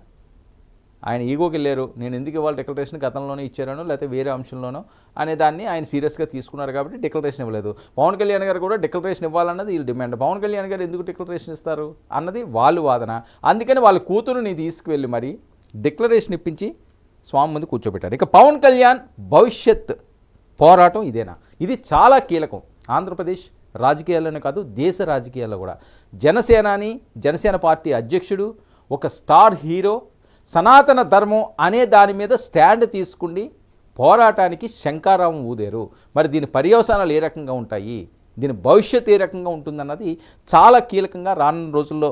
[SPEAKER 1] ఆయన ఈగోకి వెళ్ళారు, నేను ఎందుకు ఇవ్వాలి డిక్లరేషన్, గతంలోనే ఇచ్చారనో లేకపోతే వేరే అంశంలోనో అనే దాన్ని ఆయన సీరియస్గా తీసుకున్నారు కాబట్టి డిక్లరేషన్ ఇవ్వలేదు. పవన్ కళ్యాణ్ గారు కూడా డిక్లరేషన్ ఇవ్వాలన్నది వీళ్ళు డిమాండ్. పవన్ కళ్యాణ్ గారు ఎందుకు డిక్లరేషన్ ఇస్తారు అన్నది వాళ్ళు వాదన. అందుకని వాళ్ళ కూతురుని తీసుకువెళ్ళి మరి డిక్లరేషన్ ఇప్పించి స్వామి ముందు కూర్చోబెట్టారు. ఇక పవన్ కళ్యాణ్ భవిష్యత్ పోరాటం ఇదేనా? ఇది చాలా కీలకం. ఆంధ్రప్రదేశ్ రాజకీయాల్లోనే కాదు, దేశ రాజకీయాల్లో కూడా. జనసేన పార్టీ అధ్యక్షుడు, ఒక స్టార్ హీరో సనాతన ధర్మం అనే దాని మీద స్టాండ్ తీసుకుని పోరాటానికి శంకారావం ఊదారు. మరి దీని పర్యవసానాలు ఏ రకంగా ఉంటాయి, దీని భవిష్యత్తు ఏ రకంగా ఉంటుందన్నది చాలా కీలకంగా రానున్న రోజుల్లో